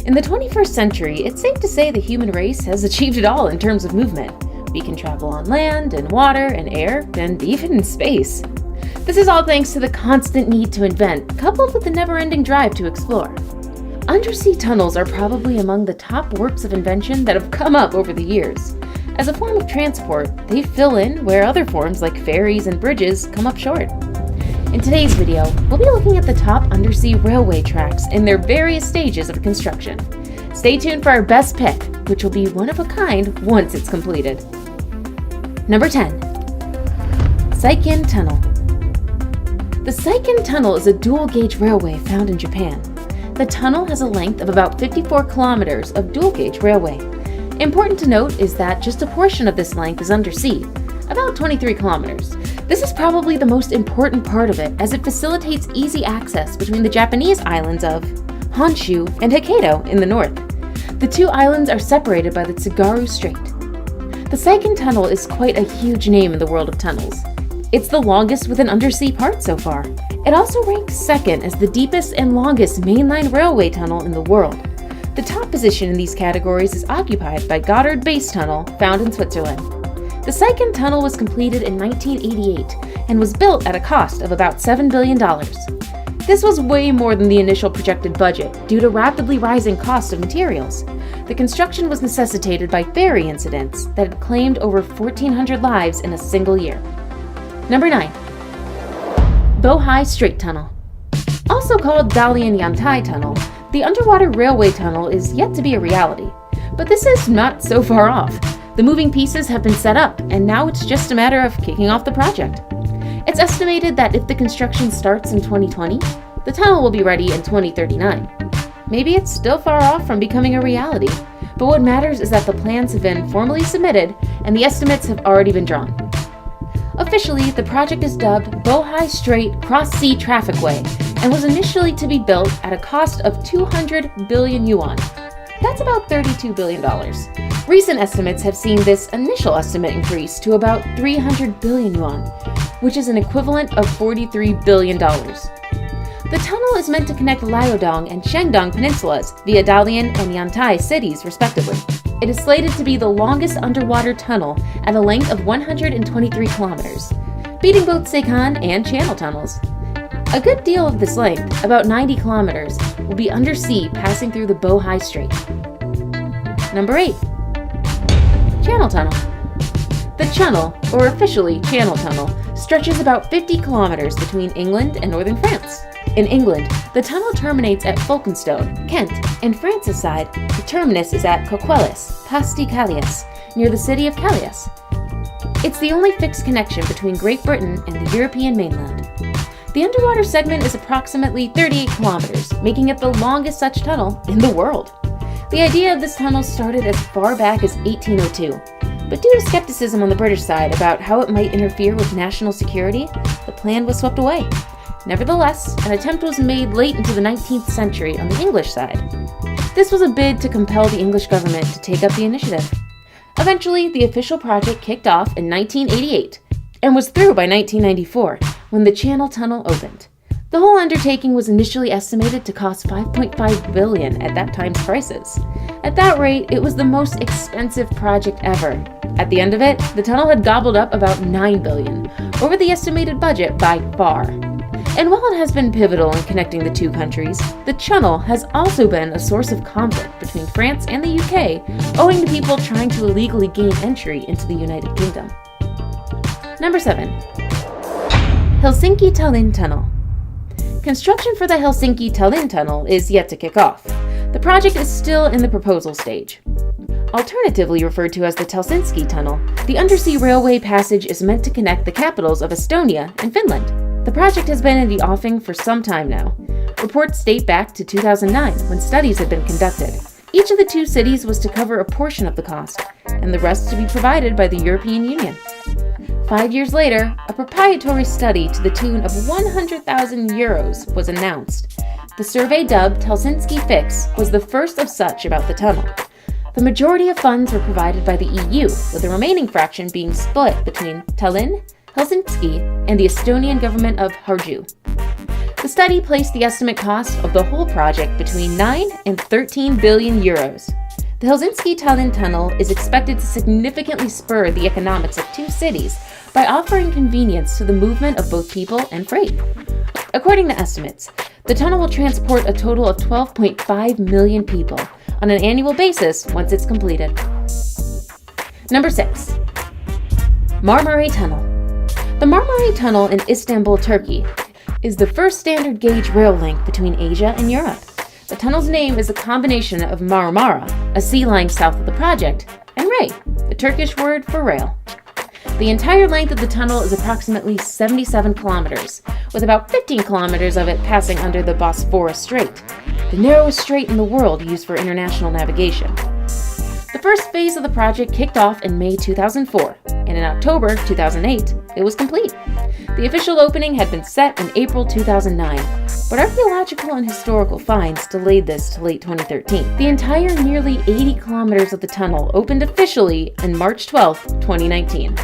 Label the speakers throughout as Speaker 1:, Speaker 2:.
Speaker 1: In the 21st century, it's safe to say the human race has achieved it all in terms of movement. We can travel on land and water and air and even in space. This is all thanks to the constant need to invent, coupled with the never-ending drive to explore. Undersea tunnels are probably among the top works of invention that have come up over the years. As a form of transport, they fill in where other forms like ferries and bridges come up short. In today's video, we'll be looking at the top undersea railway tracks in their various stages of construction. Stay tuned for our best pick, which will be one of a kind once it's completed. Number 10. Seikan Tunnel. The Seikan Tunnel is a dual-gauge railway found in Japan. The tunnel has a length of about 54 kilometers of dual-gauge railway. Important to note is that just a portion of this length is undersea, about 23 kilometers. This is probably the most important part of it, as it facilitates easy access between the Japanese islands of Honshu and Hokkaido in the north. The two islands are separated by the Tsugaru Strait. The Seikan Tunnel is quite a huge name in the world of tunnels. It's the longest with an undersea part so far. It also ranks second as the deepest and longest mainline railway tunnel in the world. The top position in these categories is occupied by Gotthard Base Tunnel, found in Switzerland. The Seikan Tunnel was completed in 1988 and was built at a cost of about $7 billion. This was way more than the initial projected budget due to rapidly rising costs of materials. The construction was necessitated by ferry incidents that had claimed over 1,400 lives in a single year. Number 9. Bohai Strait Tunnel. Also called Dalian Yantai Tunnel, the underwater railway tunnel is yet to be a reality. But this is not so far off. The moving pieces have been set up, and now it's just a matter of kicking off the project. It's estimated that if the construction starts in 2020, the tunnel will be ready in 2039. Maybe it's still far off from becoming a reality, but what matters is that the plans have been formally submitted and the estimates have already been drawn. Officially, the project is dubbed Bohai Strait Cross-Sea Trafficway and was initially to be built at a cost of 200 billion yuan. That's about $32 billion. Recent estimates have seen this initial estimate increase to about 300 billion yuan, which is an equivalent of $43 billion. The tunnel is meant to connect Liaodong and Shandong peninsulas via Dalian and Yantai cities, respectively. It is slated to be the longest underwater tunnel at a length of 123 kilometers, beating both Seikan and Channel tunnels. A good deal of this length, about 90 kilometers, will be undersea, passing through the Bohai Strait. Number 8. Channel Tunnel. The Channel, or officially Channel Tunnel, stretches about 50 kilometers between England and northern France. In England, the tunnel terminates at Folkestone, Kent, and France's side, the terminus is at Coquelles, Pas de Calais, near the city of Calais. It's the only fixed connection between Great Britain and the European mainland. The underwater segment is approximately 38 kilometers, making it the longest such tunnel in the world. The idea of this tunnel started as far back as 1802, but due to skepticism on the British side about how it might interfere with national security, the plan was swept away. Nevertheless, an attempt was made late into the 19th century on the English side. This was a bid to compel the English government to take up the initiative. Eventually, the official project kicked off in 1988 and was through by 1994 when the Channel Tunnel opened. The whole undertaking was initially estimated to cost $5.5 billion at that time's prices. At that rate, it was the most expensive project ever. At the end of it, the tunnel had gobbled up about $9 billion, over the estimated budget by far. And while it has been pivotal in connecting the two countries, the channel has also been a source of conflict between France and the UK, owing to people trying to illegally gain entry into the United Kingdom. Number 7. Helsinki-Tallinn Tunnel. Construction for the Helsinki-Tallinn Tunnel is yet to kick off. The project is still in the proposal stage. Alternatively referred to as the Helsinki Tunnel, the undersea railway passage is meant to connect the capitals of Estonia and Finland. The project has been in the offing for some time now. Reports date back to 2009, when studies had been conducted. Each of the two cities was to cover a portion of the cost, and the rest to be provided by the European Union. 5 years later, a proprietary study to the tune of 100,000 euros was announced. The survey, dubbed Helsinki Fix, was the first of such about the tunnel. The majority of funds were provided by the EU, with the remaining fraction being split between Tallinn, Helsinki, and the Estonian government of Harju. The study placed the estimate cost of the whole project between 9 and 13 billion euros. The Helsinki-Tallinn tunnel is expected to significantly spur the economics of two cities by offering convenience to the movement of both people and freight. According to estimates, the tunnel will transport a total of 12.5 million people on an annual basis once it's completed. Number 6. Marmara Tunnel. The Marmara Tunnel in Istanbul, Turkey, is the first standard gauge rail link between Asia and Europe. The tunnel's name is a combination of Marmara, a sea lying south of the project, and Ray, the Turkish word for rail. The entire length of the tunnel is approximately 77 kilometers, with about 15 kilometers of it passing under the Bosphorus Strait, the narrowest strait in the world used for international navigation. The first phase of the project kicked off in May 2004, and in October 2008, it was complete. The official opening had been set in April 2009, but archaeological and historical finds delayed this to late 2013. The entire nearly 80 kilometers of the tunnel opened officially on March 12, 2019.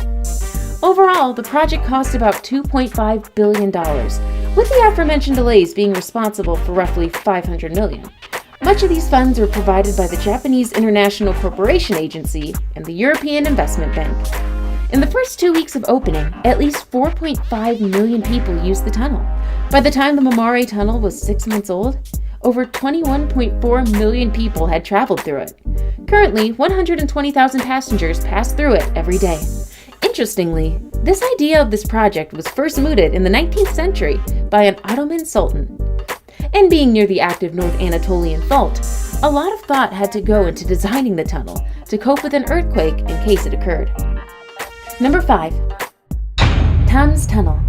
Speaker 1: Overall, the project cost about $2.5 billion, with the aforementioned delays being responsible for roughly $500 million. Much of these funds were provided by the Japanese International Cooperation Agency and the European Investment Bank. In the first 2 weeks of opening, at least 4.5 million people used the tunnel. By the time the Marmara Tunnel was 6 months old, over 21.4 million people had traveled through it. Currently, 120,000 passengers pass through it every day. Interestingly, this idea of this project was first mooted in the 19th century by an Ottoman sultan. And being near the active North Anatolian Fault, a lot of thought had to go into designing the tunnel to cope with an earthquake in case it occurred. Number 5. Thames Tunnel.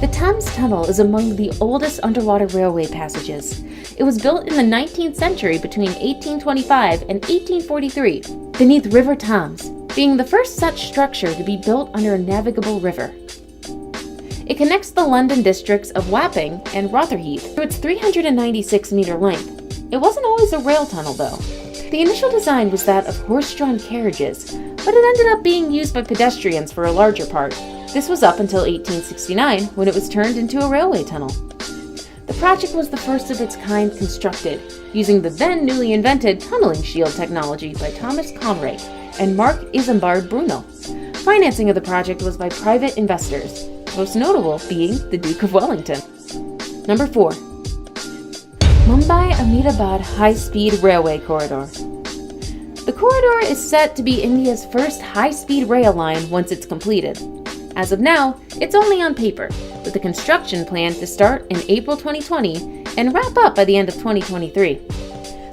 Speaker 1: The Thames Tunnel is among the oldest underwater railway passages. It was built in the 19th century between 1825 and 1843 beneath River Thames, being the first such structure to be built under a navigable river. It connects the London districts of Wapping and Rotherhithe through its 396-meter length. It wasn't always a rail tunnel, though. The initial design was that of horse-drawn carriages, but it ended up being used by pedestrians for a larger part. This was up until 1869, when it was turned into a railway tunnel. The project was the first of its kind constructed, using the then newly invented tunneling shield technology by Thomas Conrad and Mark Isambard Bruno. Financing of the project was by private investors, most notable being the Duke of Wellington. Number 4. Mumbai-Ahmedabad High-Speed Railway Corridor. The corridor is set to be India's first high-speed rail line once it's completed. As of now, it's only on paper, with the construction planned to start in April 2020 and wrap up by the end of 2023.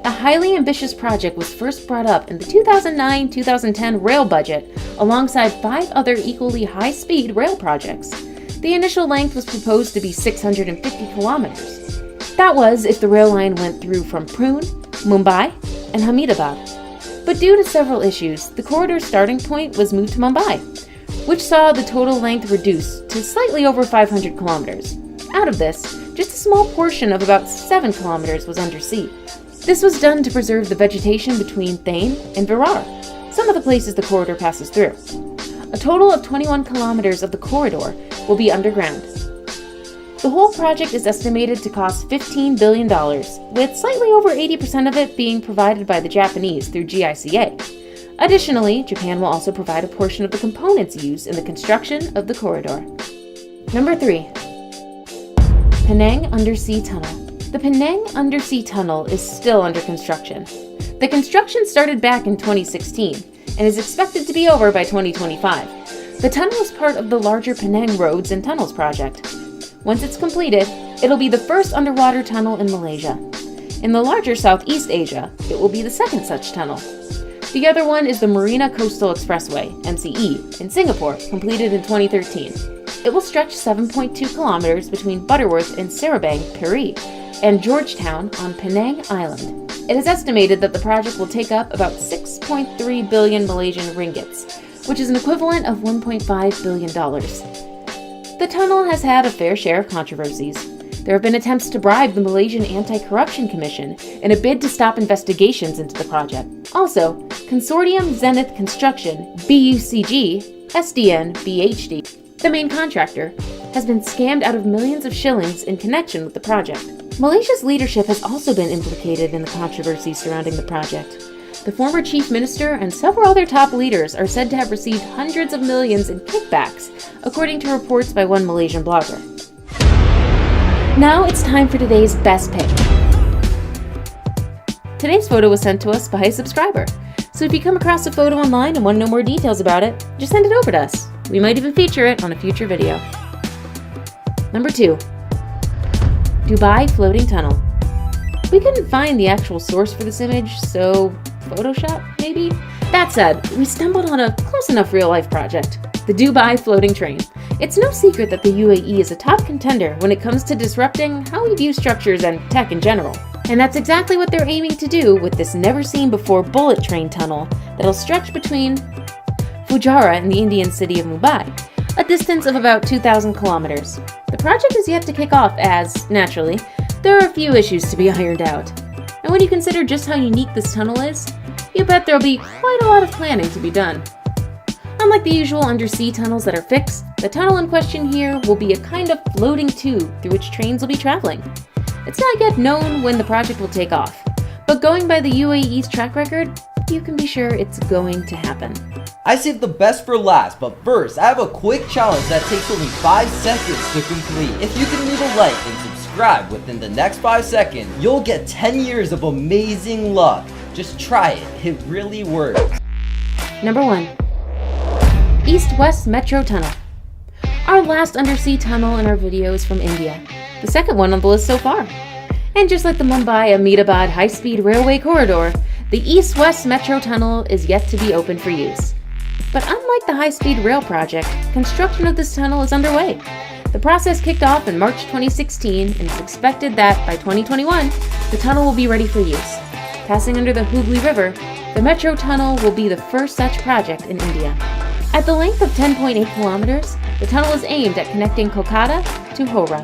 Speaker 1: The highly ambitious project was first brought up in the 2009-2010 rail budget alongside 5 other equally high-speed rail projects. The initial length was proposed to be 650 kilometers. That was if the rail line went through from Pune, Mumbai, and Ahmedabad. But due to several issues, the corridor's starting point was moved to Mumbai, which saw the total length reduced to slightly over 500 kilometers. Out of this, just a small portion of about 7 kilometers was undersea. This was done to preserve the vegetation between Thane and Virar, some of the places the corridor passes through. A total of 21 kilometers of the corridor will be underground. The whole project is estimated to cost $15 billion, with slightly over 80% of it being provided by the Japanese through GICA. Additionally, Japan will also provide a portion of the components used in the construction of the corridor. Number 3. Penang Undersea Tunnel. The Penang Undersea Tunnel is still under construction. The construction started back in 2016 and is expected to be over by 2025. The tunnel is part of the larger Penang Roads and Tunnels project. Once it's completed, it'll be the first underwater tunnel in Malaysia. In the larger Southeast Asia, it will be the second such tunnel. The other one is the Marina Coastal Expressway, MCE, in Singapore, completed in 2013. It will stretch 7.2 kilometers between Butterworth and Sarabang, Peri, and Georgetown on Penang Island. It is estimated that the project will take up about 6.3 billion Malaysian ringgits, which is an equivalent of $1.5 billion. The tunnel has had a fair share of controversies. There have been attempts to bribe the Malaysian Anti-Corruption Commission in a bid to stop investigations into the project. Also, Consortium Zenith Construction, BUCG, SDN, BHD, the main contractor, has been scammed out of millions of shillings in connection with the project. Malaysia's leadership has also been implicated in the controversy surrounding the project. The former chief minister and several other top leaders are said to have received hundreds of millions in kickbacks, according to reports by one Malaysian blogger. Now it's time for today's best pick. Today's photo was sent to us by a subscriber, so if you come across a photo online and want to know more details about it, just send it over to us. We might even feature it on a future video. Number 2. Dubai Floating Tunnel. We couldn't find the actual source for this image, so Photoshop, maybe? That said, we stumbled on a close enough real-life project, the Dubai Floating Train. It's no secret that the UAE is a top contender when it comes to disrupting how we view structures and tech in general. And that's exactly what they're aiming to do with this never-seen-before bullet train tunnel that'll stretch between Fujairah and the Indian city of Mumbai, a distance of about 2,000 kilometers. The project is yet to kick off as, naturally, there are a few issues to be ironed out. And when you consider just how unique this tunnel is, you bet there'll be quite a lot of planning to be done. Unlike the usual undersea tunnels that are fixed, the tunnel in question here will be a kind of floating tube through which trains will be traveling. It's not yet known when the project will take off, but going by the UAE's track record, you can be sure it's going to happen.
Speaker 2: I saved the best for last, but first, I have a quick challenge that takes only 5 seconds to complete. If you can leave a like and subscribe within the next 5 seconds, you'll get 10 years of amazing luck. Just try it, it really works.
Speaker 1: Number 1. East-West Metro Tunnel. Our last undersea tunnel in our video is from India, the second one on the list so far. And just like the Mumbai-Ahmedabad high-speed railway corridor, the East-West Metro Tunnel is yet to be open for use. But unlike the high-speed rail project, construction of this tunnel is underway. The process kicked off in March 2016, and it's expected that by 2021, the tunnel will be ready for use. Passing under the Hooghly River, the Metro Tunnel will be the first such project in India. At the length of 10.8 kilometers, the tunnel is aimed at connecting Kolkata to Howrah.